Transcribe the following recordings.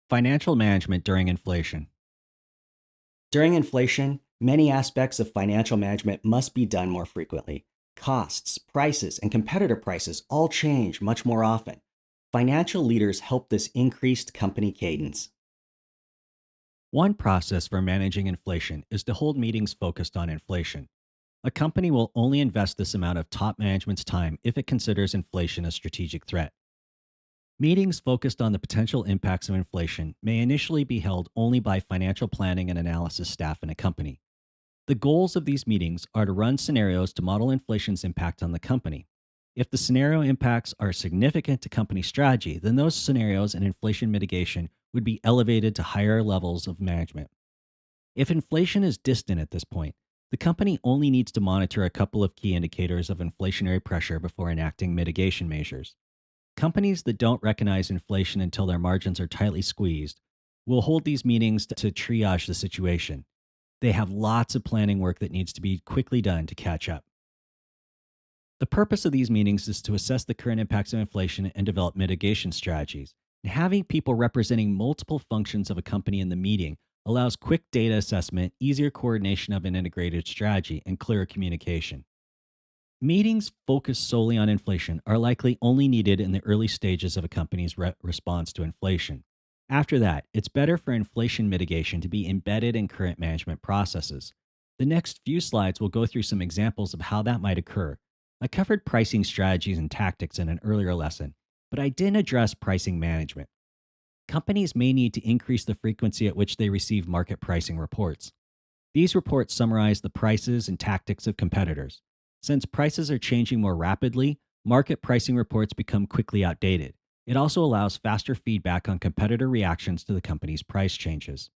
Financial management during inflation. During inflation, many aspects of financial management must be done more frequently. Costs, prices, and competitor prices all change much more often. Financial leaders help this increased company cadence. One process for managing inflation is to hold meetings focused on inflation. A company will only invest this amount of top management's time if it considers inflation a strategic threat. Meetings focused on the potential impacts of inflation may initially be held only by financial planning and analysis staff in a company. The goals of these meetings are to run scenarios to model inflation's impact on the company. If the scenario impacts are significant to company strategy, then those scenarios and inflation mitigation would be elevated to higher levels of management. If inflation is distant at this point, the company only needs to monitor a couple of key indicators of inflationary pressure before enacting mitigation measures. Companies that don't recognize inflation until their margins are tightly squeezed will hold these meetings to triage the situation. They have lots of planning work that needs to be quickly done to catch up. The purpose of these meetings is to assess the current impacts of inflation and develop mitigation strategies. And having people representing multiple functions of a company in the meeting allows quick data assessment, easier coordination of an integrated strategy, and clearer communication. Meetings focused solely on inflation are likely only needed in the early stages of a company's response to inflation. After that, it's better for inflation mitigation to be embedded in current management processes. The next few slides will go through some examples of how that might occur. I covered pricing strategies and tactics in an earlier lesson, but I didn't address pricing management. Companies may need to increase the frequency at which they receive market pricing reports. These reports summarize the prices and tactics of competitors. Since prices are changing more rapidly, market pricing reports become quickly outdated. It also allows faster feedback on competitor reactions to the company's price changes.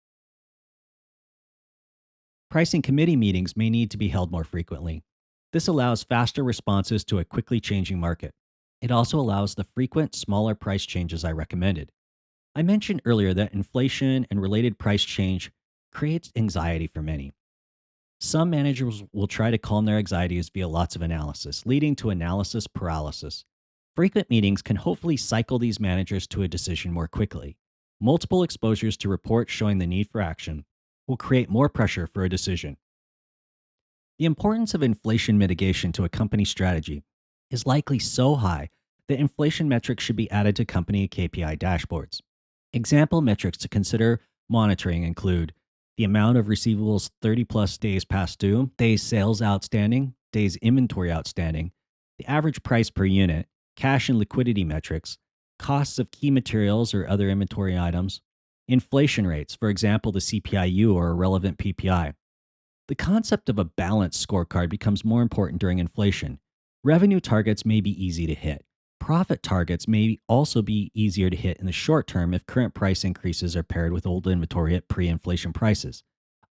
Pricing committee meetings may need to be held more frequently. This allows faster responses to a quickly changing market. It also allows the frequent, smaller price changes I recommended. I mentioned earlier that inflation and related price change creates anxiety for many. Some managers will try to calm their anxieties via lots of analysis, leading to analysis paralysis. Frequent meetings can hopefully cycle these managers to a decision more quickly. Multiple exposures to reports showing the need for action will create more pressure for a decision. The importance of inflation mitigation to a company strategy is likely so high that inflation metrics should be added to company KPI dashboards. Example metrics to consider monitoring include the amount of receivables 30 plus days past due, days sales outstanding, days inventory outstanding, the average price per unit, cash and liquidity metrics, costs of key materials or other inventory items, inflation rates, for example, the CPIU or a relevant PPI. The concept of a balanced scorecard becomes more important during inflation. Revenue targets may be easy to hit. Profit targets may also be easier to hit in the short term if current price increases are paired with old inventory at pre-inflation prices.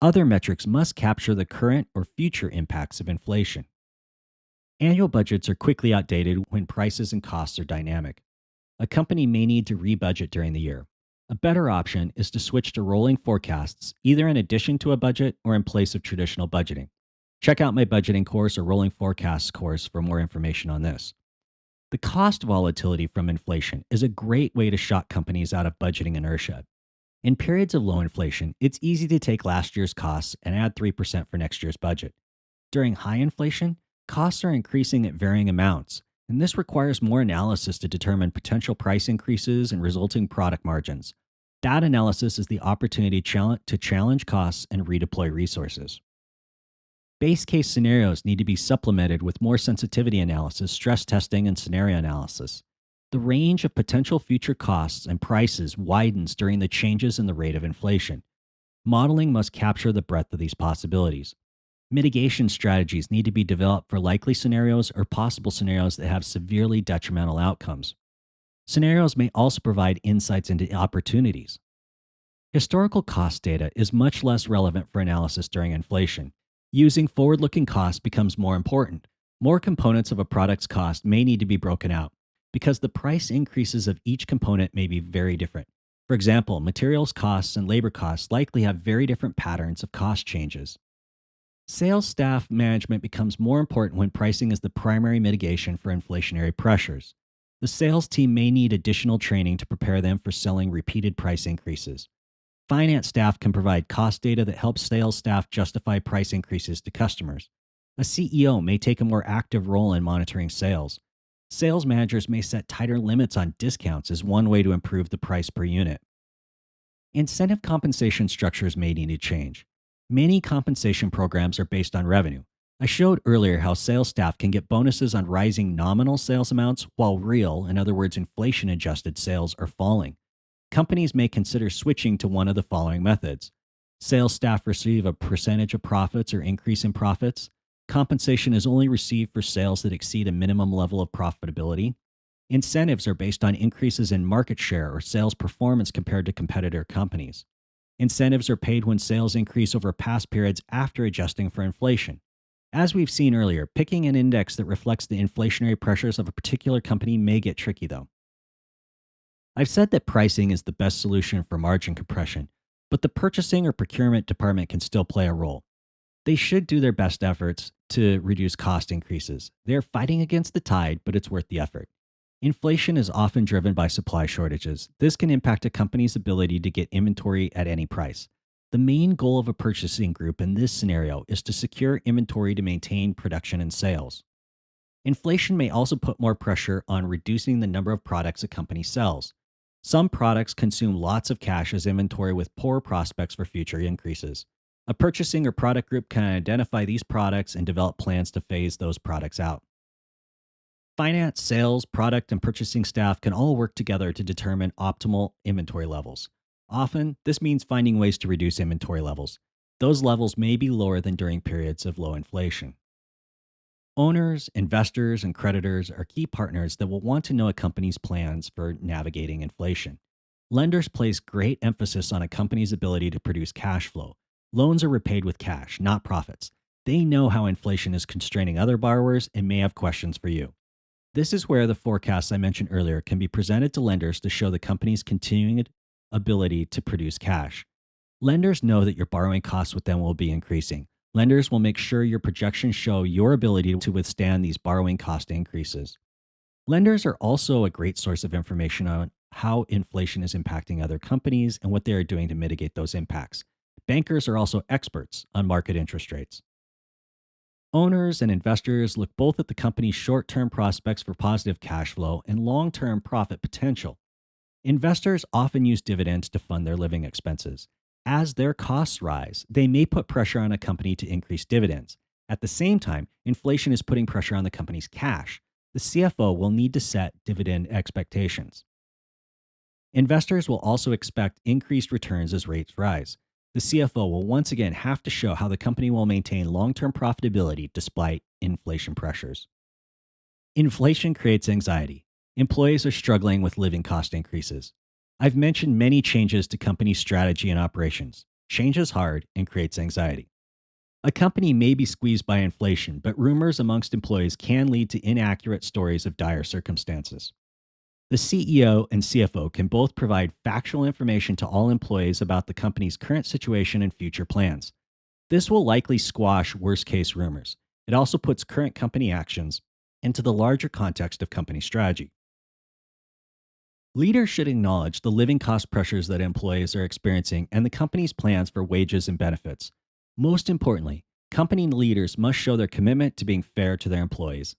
Other metrics must capture the current or future impacts of inflation. Annual budgets are quickly outdated when prices and costs are dynamic. A company may need to rebudget during the year. A better option is to switch to rolling forecasts, either in addition to a budget or in place of traditional budgeting. Check out my budgeting course or rolling forecasts course for more information on this. The cost volatility from inflation is a great way to shock companies out of budgeting inertia. In periods of low inflation, it's easy to take last year's costs and add 3% for next year's budget. During high inflation, costs are increasing at varying amounts, and this requires more analysis to determine potential price increases and resulting product margins. That analysis is the opportunity to challenge costs and redeploy resources. Base case scenarios need to be supplemented with more sensitivity analysis, stress testing, and scenario analysis. The range of potential future costs and prices widens during the changes in the rate of inflation. Modeling must capture the breadth of these possibilities. Mitigation strategies need to be developed for likely scenarios or possible scenarios that have severely detrimental outcomes. Scenarios may also provide insights into opportunities. Historical cost data is much less relevant for analysis during inflation. Using forward-looking costs becomes more important. More components of a product's cost may need to be broken out because the price increases of each component may be very different. For example, materials costs and labor costs likely have very different patterns of cost changes. Sales staff management becomes more important when pricing is the primary mitigation for inflationary pressures. The sales team may need additional training to prepare them for selling repeated price increases. Finance staff can provide cost data that helps sales staff justify price increases to customers. A CEO may take a more active role in monitoring sales. Sales managers may set tighter limits on discounts as one way to improve the price per unit. Incentive compensation structures may need to change. Many compensation programs are based on revenue. I showed earlier how sales staff can get bonuses on rising nominal sales amounts while real, in other words, inflation adjusted sales are falling. Companies may consider switching to one of the following methods. Sales staff receive a percentage of profits or increase in profits. Compensation is only received for sales that exceed a minimum level of profitability. Incentives are based on increases in market share or sales performance compared to competitor companies. Incentives are paid when sales increase over past periods after adjusting for inflation. As we've seen earlier, picking an index that reflects the inflationary pressures of a particular company may get tricky, though. I've said that pricing is the best solution for margin compression, but the purchasing or procurement department can still play a role. They should do their best efforts to reduce cost increases. They're fighting against the tide, but it's worth the effort. Inflation is often driven by supply shortages. This can impact a company's ability to get inventory at any price. The main goal of a purchasing group in this scenario is to secure inventory to maintain production and sales. Inflation may also put more pressure on reducing the number of products a company sells. Some products consume lots of cash as inventory with poor prospects for future increases. A purchasing or product group can identify these products and develop plans to phase those products out. Finance, sales, product, and purchasing staff can all work together to determine optimal inventory levels. Often, this means finding ways to reduce inventory levels. Those levels may be lower than during periods of low inflation. Owners, investors, and creditors are key partners that will want to know a company's plans for navigating inflation. Lenders place great emphasis on a company's ability to produce cash flow. Loans are repaid with cash, not profits. They know how inflation is constraining other borrowers and may have questions for you. This is where the forecasts I mentioned earlier can be presented to lenders to show the company's continuing ability to produce cash. Lenders know that your borrowing costs with them will be increasing. Lenders will make sure your projections show your ability to withstand these borrowing cost increases. Lenders are also a great source of information on how inflation is impacting other companies and what they are doing to mitigate those impacts. Bankers are also experts on market interest rates. Owners and investors look both at the company's short term prospects for positive cash flow and long term profit potential. Investors often use dividends to fund their living expenses. As their costs rise, they may put pressure on a company to increase dividends. At the same time, inflation is putting pressure on the company's cash. The CFO will need to set dividend expectations. Investors will also expect increased returns as rates rise. The CFO will once again have to show how the company will maintain long term profitability despite inflation pressures. Inflation creates anxiety. Employees are struggling with living cost increases. I've mentioned many changes to company strategy and operations. Change is hard and creates anxiety. A company may be squeezed by inflation, but rumors amongst employees can lead to inaccurate stories of dire circumstances. The CEO and CFO can both provide factual information to all employees about the company's current situation and future plans. This will likely squash worst case rumors. It also puts current company actions into the larger context of company strategy. Leaders should acknowledge the living cost pressures that employees are experiencing and the company's plans for wages and benefits. Most importantly, company leaders must show their commitment to being fair to their employees.